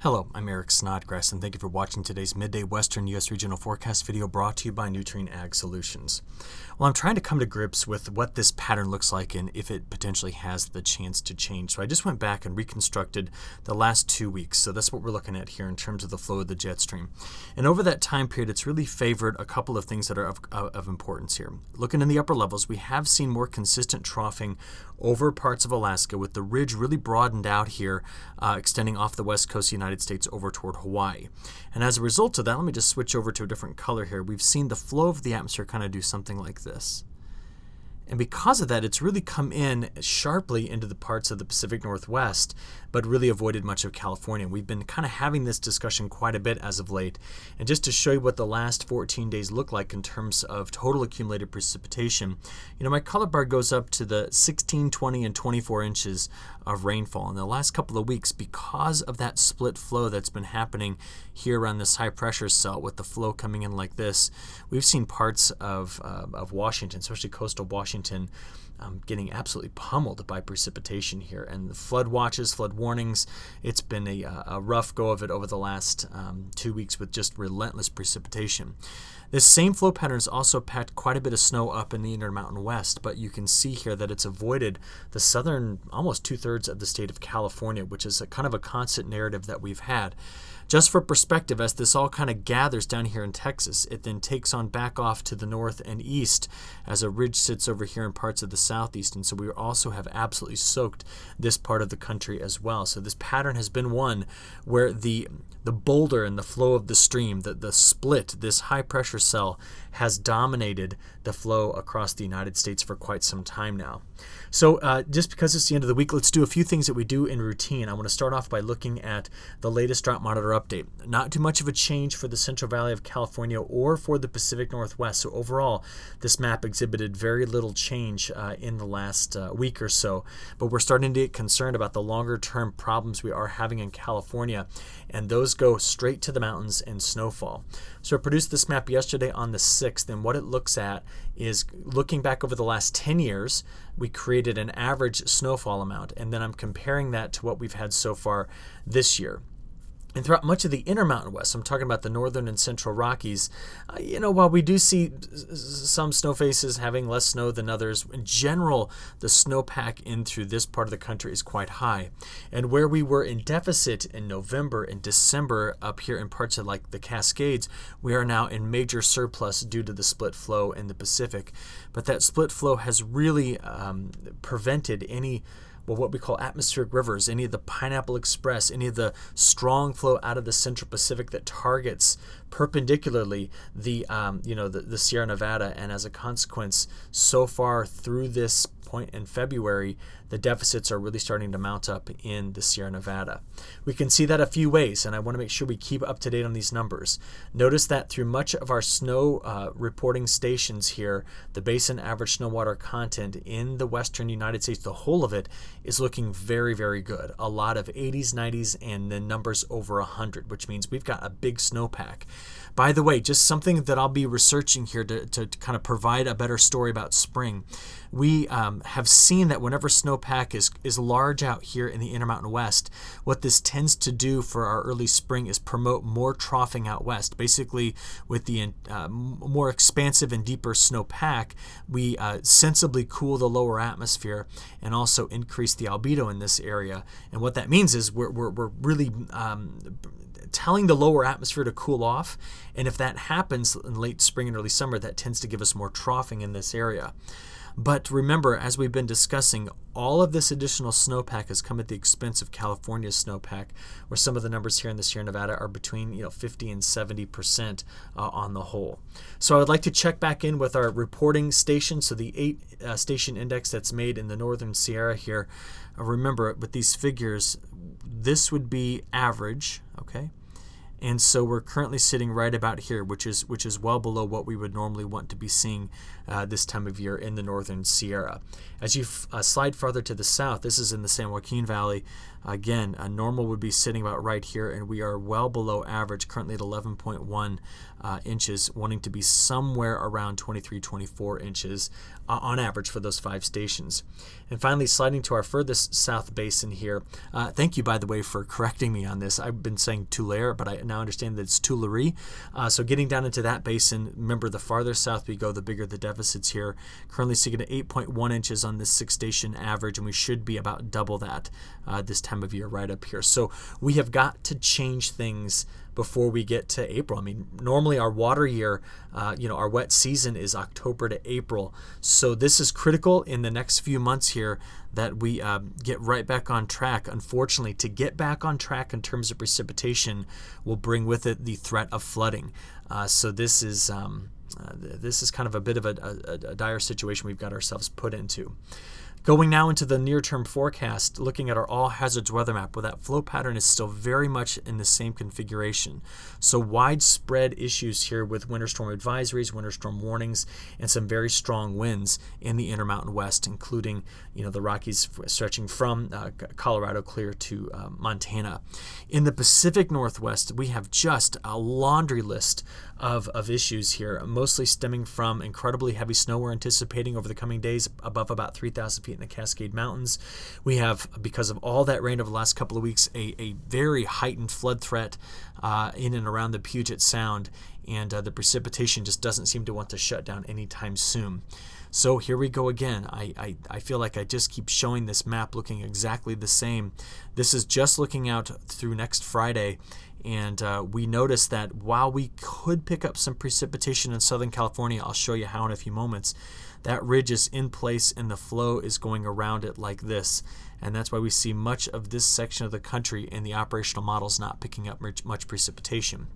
Hello, I'm Eric Snodgrass, and thank you for watching today's Midday Western U.S. Regional Forecast video brought to you by Nutrien Ag Solutions. Well, I'm trying to come to grips with what this pattern looks like and if it potentially has the chance to change. So I just went back and reconstructed the last 2 weeks. So that's what we're looking at here in terms of the flow of the jet stream. And over that time period, it's really favored a couple of things that are of importance here. Looking in the upper levels, we have seen more consistent troughing over parts of Alaska, with the ridge really broadened out here, extending off the west coast of the United States over toward Hawaii. And as a result of that, let me just switch over to a different color here. We've seen the flow of the atmosphere kind of do something like this. And because of that, it's really come in sharply into the parts of the Pacific Northwest, but really avoided much of California. We've been kind of having this discussion quite a bit as of late. And just to show you what the last 14 days look like in terms of total accumulated precipitation, my color bar goes up to the 16, 20, and 24 inches of rainfall. In the last couple of weeks, because of that split flow that's been happening here around this high pressure cell with the flow coming in like this, we've seen parts of Washington, especially coastal Washington, getting absolutely pummeled by precipitation here. And the flood watches, flood warnings, it's been a rough go of it over the last 2 weeks with just relentless precipitation. This same flow pattern has also packed quite a bit of snow up in the Intermountain West, but you can see here that it's avoided the southern, almost 2/3 of the state of California, which is a kind of a constant narrative that we've had. Just for perspective, as this all kind of gathers down here in Texas, it then takes on back off to the north and east as a ridge sits over here in parts of the southeast. And so we also have absolutely soaked this part of the country as well. So this pattern has been one where the boulder and the flow of the stream, the split, this high pressure cell has dominated the flow across the United States for quite some time now. So just because it's the end of the week, let's do a few things that we do in routine. I want to start off by looking at the latest drought monitor update. Not too much of a change for the Central Valley of California or for the Pacific Northwest. So overall, this map exhibited very little change in the last week or so. But we're starting to get concerned about the longer term problems we are having in California, and those go straight to the mountains and snowfall. So I produced this map yesterday on the 6th, and what it looks at is looking back over the last 10 years, we created an average snowfall amount, and then I'm comparing that to what we've had so far this year. And throughout much of the Intermountain West, I'm talking about the northern and central Rockies, while we do see some snow faces having less snow than others, in general, the snowpack in through this part of the country is quite high. And where we were in deficit in November and December up here in parts of like the Cascades, we are now in major surplus due to the split flow in the Pacific. But that split flow has really prevented any what we call atmospheric rivers, any of the Pineapple Express, any of the strong flow out of the Central Pacific that targets perpendicularly the Sierra Nevada, and as a consequence, so far through this point in February, the deficits are really starting to mount up in the Sierra Nevada. We can see that a few ways, and I want to make sure we keep up to date on these numbers. Notice that through much of our snow reporting stations here, the basin average snow water content in the western United States, the whole of it, is looking very, very good. A lot of 80s, 90s, and the numbers over 100, which means we've got a big snowpack. By the way, just something that I'll be researching here to kind of provide a better story about spring. We have seen that whenever snowpack is large out here in the Intermountain West, what this tends to do for our early spring is promote more troughing out west. Basically, with the more expansive and deeper snowpack, we sensibly cool the lower atmosphere and also increase the albedo in this area. And what that means is we're really telling the lower atmosphere to cool off, and if that happens in late spring and early summer, that tends to give us more troughing in this area. But remember, as we've been discussing, all of this additional snowpack has come at the expense of California's snowpack, where some of the numbers here in the Sierra Nevada are between 50 and 70% on the whole. So I would like to check back in with our reporting station. So the 8 station index that's made in the northern Sierra here. Remember, with these figures, this would be average, okay? And so we're currently sitting right about here, which is well below what we would normally want to be seeing this time of year in the northern Sierra. As you slide farther to the south, this is in the San Joaquin Valley. Again, a normal would be sitting about right here, and we are well below average, currently at 11.1 inches, wanting to be somewhere around 23, 24 inches on average for those 5 stations. And finally, sliding to our furthest south basin here. Thank you, by the way, for correcting me on this. I've been saying Tulare, but I now understand that it's Tuileries. So getting down into that basin, remember, the farther south we go, the bigger the deficits here. Currently sitting at 8.1 inches on this 6-station average, and we should be about double that this time of year right up here. So we have got to change things before we get to April. I mean, normally our water year, our wet season is October to April. So this is critical in the next few months here that we get right back on track. Unfortunately, to get back on track in terms of precipitation will bring with it the threat of flooding. So this is kind of a bit of a dire situation we've got ourselves put into. Going now into the near-term forecast, looking at our all hazards weather map, where that flow pattern is still very much in the same configuration. So widespread issues here with winter storm advisories, winter storm warnings, and some very strong winds in the Intermountain West, including the Rockies stretching from Colorado clear to Montana. In the Pacific Northwest, we have just a laundry list of issues here, mostly stemming from incredibly heavy snow we're anticipating over the coming days, above about 3,000 feet in the Cascade Mountains. We have, because of all that rain over the last couple of weeks, a very heightened flood threat in and around the Puget Sound, and the precipitation just doesn't seem to want to shut down anytime soon. So here we go again. I feel like I just keep showing this map looking exactly the same. This is just looking out through next Friday, and we notice that while we could pick up some precipitation in Southern California, I'll show you how in a few moments, that ridge is in place and the flow is going around it like this. And that's why we see much of this section of the country in the operational models not picking up much precipitation.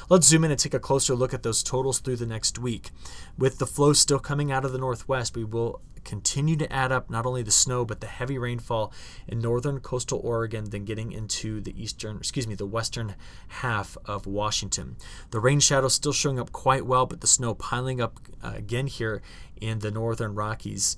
Let's zoom in and take a closer look at those totals through the next week. With the flow still coming out of the northwest, we will continue to add up not only the snow but the heavy rainfall in northern coastal Oregon, then getting into the western half of Washington. The rain shadow still showing up quite well, but the snow piling up again here in the northern Rockies.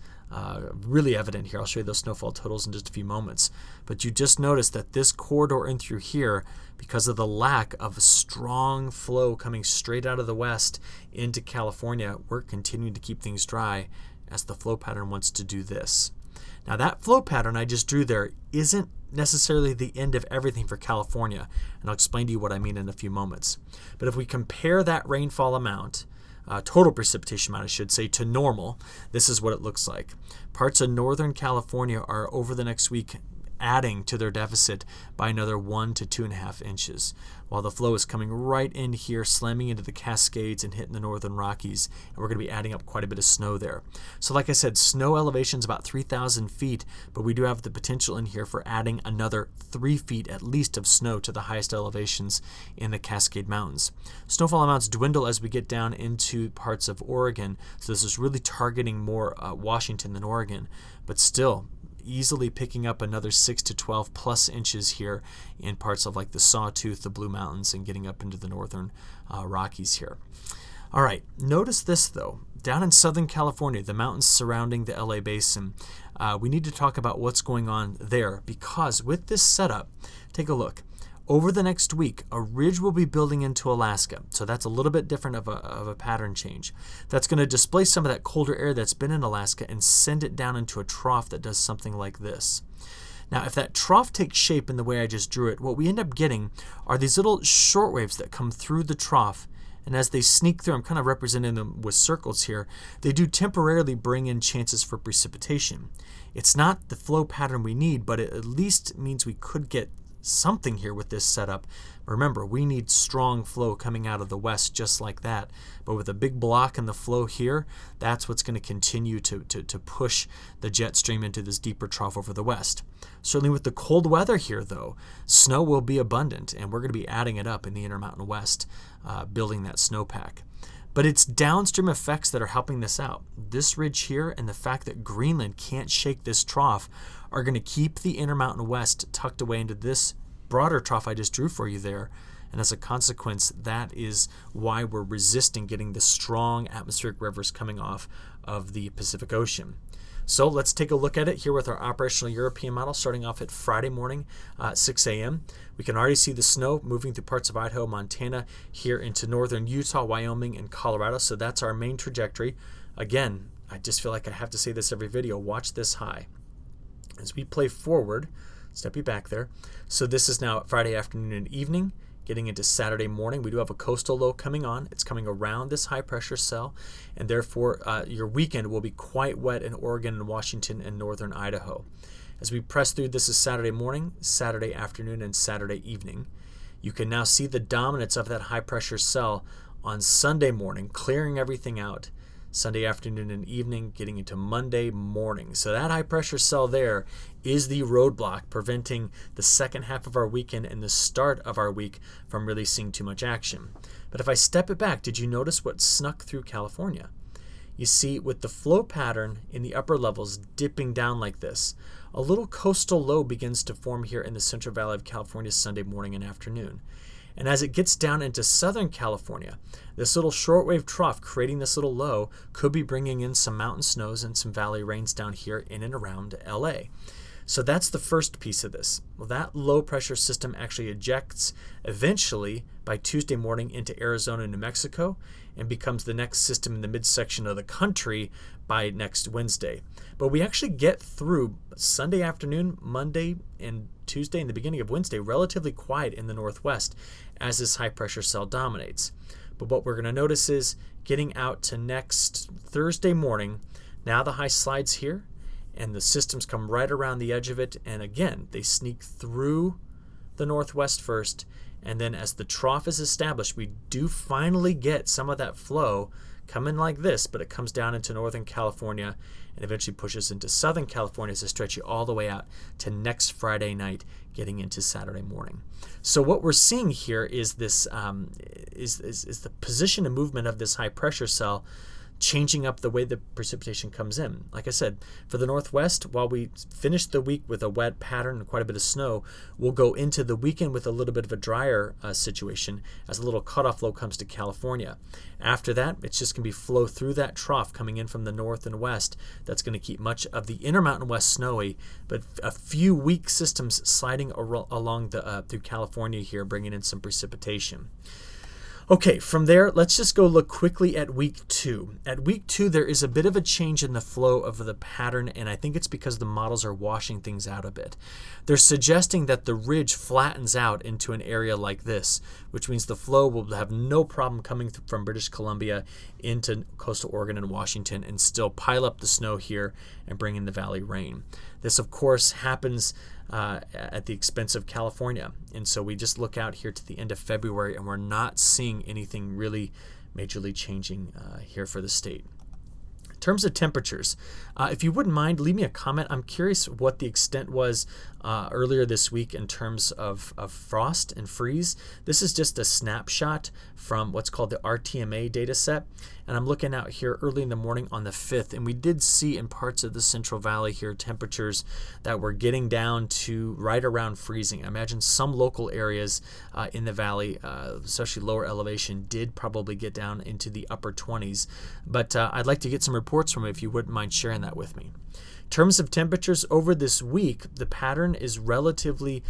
Really evident here. I'll show you those snowfall totals in just a few moments. But you just notice that this corridor in through here, because of the lack of strong flow coming straight out of the west into California, we're continuing to keep things dry as the flow pattern wants to do this. Now that flow pattern I just drew there isn't necessarily the end of everything for California, and I'll explain to you what I mean in a few moments. But if we compare that rainfall amount, total precipitation amount I should say, to normal, this is what it looks like. Parts of Northern California are over the next week adding to their deficit by another 1 to 2.5 inches, while the flow is coming right in here, slamming into the Cascades and hitting the northern Rockies, and we're going to be adding up quite a bit of snow there. So like I said, snow elevation is about 3,000 feet, but we do have the potential in here for adding another 3 feet at least of snow to the highest elevations in the Cascade Mountains. Snowfall amounts dwindle as we get down into parts of Oregon, so this is really targeting more Washington than Oregon, but still easily picking up another 6 to 12 plus inches here in parts of like the Sawtooth, the Blue Mountains, and getting up into the northern Rockies here. All right, notice this though. Down in Southern California, the mountains surrounding the LA Basin, we need to talk about what's going on there, because with this setup, take a look. Over the next week, a ridge will be building into Alaska, so that's a little bit different of a pattern change. That's going to displace some of that colder air that's been in Alaska and send it down into a trough that does something like this. Now, if that trough takes shape in the way I just drew it, what we end up getting are these little short waves that come through the trough, and as they sneak through, I'm kind of representing them with circles here, they do temporarily bring in chances for precipitation. It's not the flow pattern we need, but it at least means we could get something here with this setup. Remember, we need strong flow coming out of the west just like that, but with a big block in the flow here, that's what's going to continue to push the jet stream into this deeper trough over the west. Certainly with the cold weather here though, snow will be abundant, and we're going to be adding it up in the Intermountain West, building that snowpack. But it's downstream effects that are helping this out. This ridge here and the fact that Greenland can't shake this trough are going to keep the Intermountain West tucked away into this broader trough I just drew for you there. And as a consequence, that is why we're resisting getting the strong atmospheric rivers coming off of the Pacific Ocean. So let's take a look at it here with our operational European model starting off at Friday morning, 6 a.m. We can already see the snow moving through parts of Idaho, Montana, here into northern Utah, Wyoming, and Colorado. So that's our main trajectory. Again, I just feel like I have to say this every video. Watch this high. As we play forward, step you back there. So this is now Friday afternoon and evening. Getting into Saturday morning, we do have a coastal low coming on. It's coming around this high pressure cell, and therefore your weekend will be quite wet in Oregon and Washington and northern Idaho. As we press through, this is Saturday morning, Saturday afternoon, and Saturday evening. You can now see the dominance of that high pressure cell on Sunday morning, clearing everything out. Sunday afternoon and evening, getting into Monday morning. So that high pressure cell there is the roadblock preventing the second half of our weekend and the start of our week from really seeing too much action. But if I step it back, did you notice what snuck through California? You see, with the flow pattern in the upper levels dipping down like this, a little coastal low begins to form here in the Central Valley of California Sunday morning and afternoon. And as it gets down into Southern California, this little shortwave trough creating this little low could be bringing in some mountain snows and some valley rains down here in and around LA. So that's the first piece of this. Well, that low pressure system actually ejects eventually by Tuesday morning into Arizona and New Mexico and becomes the next system in the midsection of the country by next Wednesday. But we actually get through Sunday afternoon, Monday, and Tuesday and the beginning of Wednesday relatively quiet in the northwest as this high pressure cell dominates. But what we're going to notice is getting out to next Thursday morning, now the high slides here and the systems come right around the edge of it, and again they sneak through the northwest first, and then as the trough is established, we do finally get some of that flow coming like this, but it comes down into Northern California and eventually pushes into Southern California to stretch you all the way out to next Friday night, getting into Saturday morning. So what we're seeing here is this is the position and movement of this high pressure cell changing up the way the precipitation comes in. Like I said, for the northwest, while we finish the week with a wet pattern and quite a bit of snow, we'll go into the weekend with a little bit of a drier situation as a little cutoff low comes to California. After that, it's just going to be flow through that trough coming in from the north and west. That's going to keep much of the Intermountain West snowy, but a few weak systems sliding along through California here, bringing in some precipitation. Okay, from there, let's just go look quickly at week 2. At week 2, there is a bit of a change in the flow of the pattern, and I think it's because the models are washing things out a bit. They're suggesting that the ridge flattens out into an area like this, which means the flow will have no problem coming from British Columbia into coastal Oregon and Washington and still pile up the snow here and bring in the valley rain. This, of course, happens at the expense of California. And so we just look out here to the end of February and we're not seeing anything really majorly changing here for the state. In terms of temperatures, if you wouldn't mind, leave me a comment. I'm curious what the extent was earlier this week in terms of frost and freeze. This is just a snapshot from what's called the RTMA data set. And I'm looking out here early in the morning on the 5th. And we did see in parts of the Central Valley here temperatures that were getting down to right around freezing. I imagine some local areas in the valley, especially lower elevation, did probably get down into the upper 20s. But I'd like to get some reports from you if you wouldn't mind sharing that with me. In terms of temperatures over this week, the pattern is relatively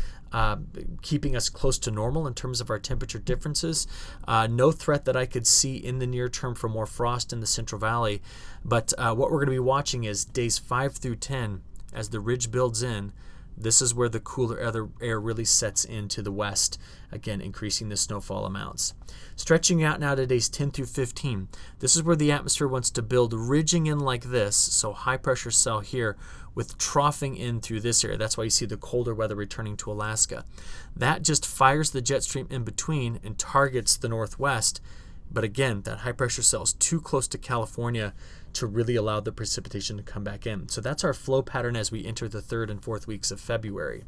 keeping us close to normal in terms of our temperature differences. No threat that I could see in the near term for more frost in the Central Valley. But what we're going to be watching is days 5 through 10 as the ridge builds in. This is where the cooler air really sets into the west, again increasing the snowfall amounts. Stretching out now to days 10 through 15, this is where the atmosphere wants to build, ridging in like this, so high pressure cell here with troughing in through this area. That's why you see the colder weather returning to Alaska. That just fires the jet stream in between and targets the northwest. But again, that high pressure cell is too close to California to really allow the precipitation to come back in. So that's our flow pattern as we enter the 3rd and 4th weeks of February.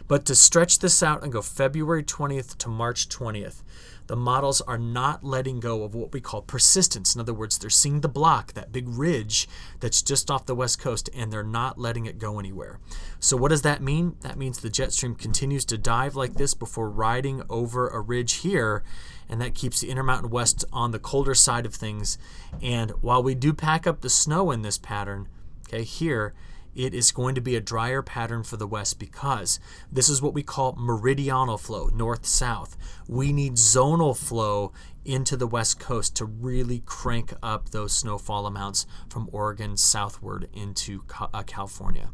But to stretch this out and go February 20th to March 20th, the models are not letting go of what we call persistence. In other words, they're seeing the block, that big ridge that's just off the west coast, and they're not letting it go anywhere. So what does that mean? That means the jet stream continues to dive like this before riding over a ridge here, and that keeps the Intermountain West on the colder side of things. And while we do pack up the snow in this pattern, Okay, here it is going to be a drier pattern for the west because this is what we call meridional flow, north-south. We need zonal flow into the west coast to really crank up those snowfall amounts from Oregon southward into California.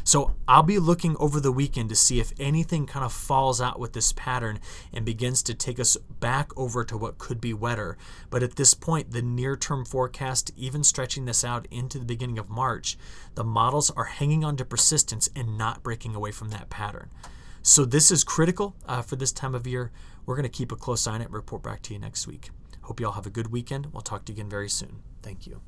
So I'll be looking over the weekend to see if anything kind of falls out with this pattern and begins to take us back over to what could be wetter. But at this point, the near-term forecast, even stretching this out into the beginning of March, the models are hanging on to persistence and not breaking away from that pattern. So this is critical for this time of year. We're going to keep a close eye on it and report back to you next week. Hope you all have a good weekend. We'll talk to you again very soon. Thank you.